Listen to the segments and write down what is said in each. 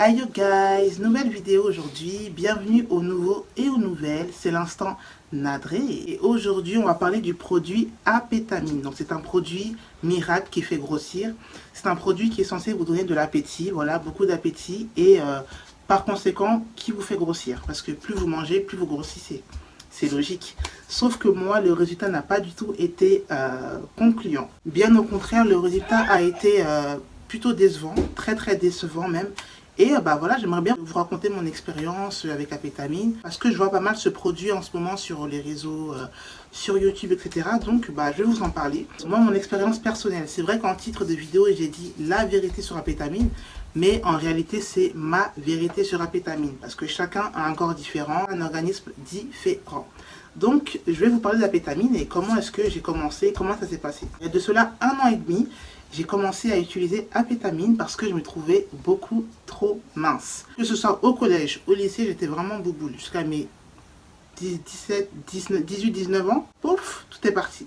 Hi you guys, nouvelle vidéo aujourd'hui, bienvenue aux nouveaux et aux nouvelles, c'est l'instant Nadré. Et aujourd'hui on va parler du produit Apétamine. Donc c'est un produit miracle qui fait grossir, c'est un produit qui est censé vous donner de l'appétit, voilà, beaucoup d'appétit et par conséquent qui vous fait grossir. Parce que plus vous mangez, plus vous grossissez, c'est logique. Sauf que moi le résultat n'a pas du tout été concluant. Bien au contraire, le résultat a été plutôt décevant, très décevant même. Et voilà, j'aimerais bien vous raconter mon expérience avec Apétamine parce que je vois pas mal ce produit en ce moment sur les réseaux, sur YouTube, etc. Donc je vais vous en parler. Moi, mon expérience personnelle, c'est vrai qu'en titre de vidéo, j'ai dit la vérité sur Apétamine, mais en réalité, c'est ma vérité sur Apétamine parce que chacun a un corps différent, un organisme différent. Donc, je vais vous parler d'Apétamine et comment est-ce que j'ai commencé, comment ça s'est passé. Il y a de cela 1 an et demi, j'ai commencé à utiliser Apétamine parce que je me trouvais beaucoup trop mince. Que ce soit au collège, au lycée, j'étais vraiment bouboule. Jusqu'à mes 18-19 ans, pouf, tout est parti.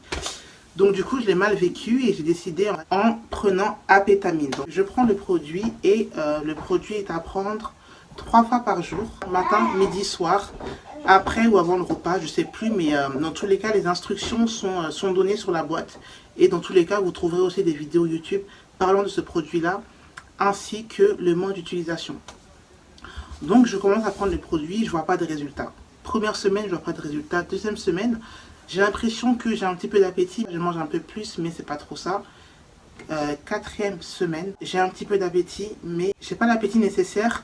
Donc du coup, je l'ai mal vécu et j'ai décidé en prenant Apétamine. Donc, je prends le produit et le produit est à prendre 3 fois par jour, matin, midi, soir, après ou avant le repas, je sais plus, mais dans tous les cas, les instructions sont données sur la boîte. Et dans tous les cas, vous trouverez aussi des vidéos YouTube parlant de ce produit-là, ainsi que le mode d'utilisation. Donc, je commence à prendre le produit, je ne vois pas de résultats. Première semaine, je ne vois pas de résultats. Deuxième semaine, j'ai l'impression que j'ai un petit peu d'appétit. Je mange un peu plus, mais c'est pas trop ça. Quatrième semaine, j'ai un petit peu d'appétit, mais j'ai pas l'appétit nécessaire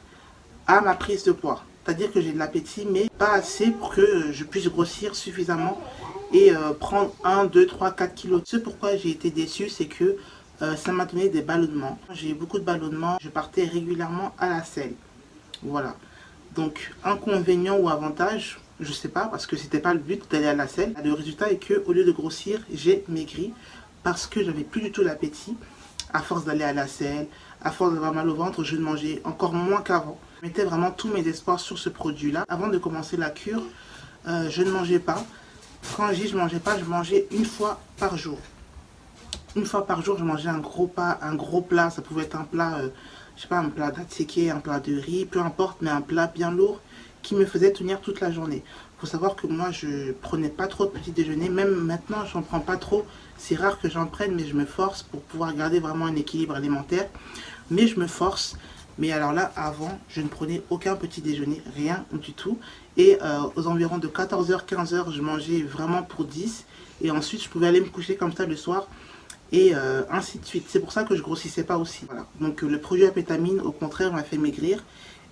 à ma prise de poids. C'est-à-dire que j'ai de l'appétit, mais pas assez pour que je puisse grossir suffisamment et prendre 1, 2, 3, 4 kilos. Ce pourquoi j'ai été déçue, c'est que ça m'a donné des ballonnements. J'ai eu beaucoup de ballonnements, je partais régulièrement à la selle. Voilà. Donc, inconvénient ou avantage, je sais pas, parce que c'était pas le but d'aller à la selle. Le résultat est que au lieu de grossir, j'ai maigri parce que j'avais plus du tout l'appétit. À force d'aller à la selle, à force d'avoir mal au ventre, je ne mangeais encore moins qu'avant. Je mettais vraiment tous mes espoirs sur ce produit-là. Avant de commencer la cure, je ne mangeais pas. Quand je dis je mangeais pas, je mangeais 1 fois par jour. 1 fois par jour, je mangeais un gros plat. Ça pouvait être un plat, je sais pas, un plat d'attiéké, un plat de riz, peu importe, mais un plat bien lourd qui me faisait tenir toute la journée. Il faut savoir que moi, je prenais pas trop de petit déjeuner. Même maintenant, j'en prends pas trop. C'est rare que j'en prenne, mais je me force pour pouvoir garder vraiment un équilibre alimentaire. Mais je me force. Mais alors là, avant, je ne prenais aucun petit déjeuner, rien du tout. Et aux environs de 14h, 15h, je mangeais vraiment pour 10. Et ensuite, je pouvais aller me coucher comme ça le soir. Et ainsi de suite. C'est pour ça que je grossissais pas aussi. Voilà. Donc le produit Apétamine, au contraire, m'a fait maigrir.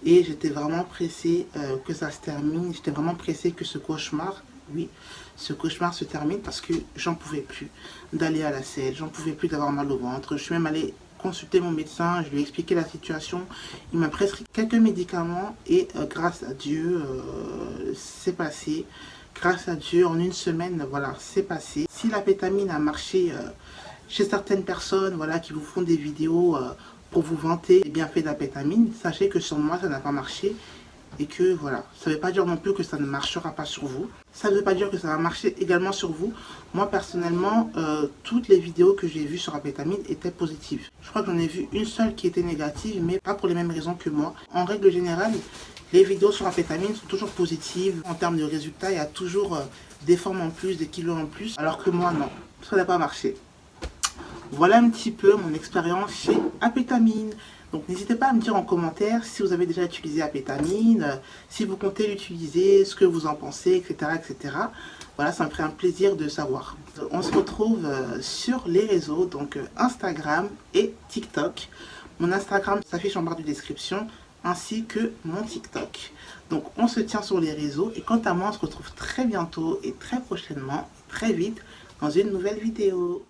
Et j'étais vraiment pressée que ça se termine. J'étais vraiment pressée que ce cauchemar, oui, ce cauchemar se termine parce que j'en pouvais plus d'aller à la selle. J'en pouvais plus d'avoir mal au ventre. Je suis même allée consulter mon médecin, je lui ai expliqué la situation. Il m'a prescrit quelques médicaments et grâce à Dieu, c'est passé. Grâce à Dieu, en 1 semaine, voilà, c'est passé. Si l'Apétamine a marché chez certaines personnes, voilà, qui vous font des vidéos pour vous vanter les bienfaits d'Apétamine, sachez que sur moi, ça n'a pas marché. Et que voilà, ça ne veut pas dire non plus que ça ne marchera pas sur vous. Ça ne veut pas dire que ça va marcher également sur vous. Moi personnellement, toutes les vidéos que j'ai vues sur Apétamine étaient positives. Je crois que j'en ai vu une seule qui était négative, mais pas pour les mêmes raisons que moi. En règle générale, les vidéos sur Apétamine sont toujours positives. En termes de résultats, il y a toujours des formes en plus, des kilos en plus. Alors que moi, non, ça n'a pas marché. Voilà un petit peu mon expérience chez Apétamine. Donc n'hésitez pas à me dire en commentaire si vous avez déjà utilisé Apétamine, si vous comptez l'utiliser, ce que vous en pensez, etc., etc. Voilà, ça me ferait un plaisir de savoir. On se retrouve sur les réseaux, donc Instagram et TikTok. Mon Instagram s'affiche en barre de description, ainsi que mon TikTok. Donc on se tient sur les réseaux et quant à moi, on se retrouve très bientôt et très prochainement, très vite, dans une nouvelle vidéo.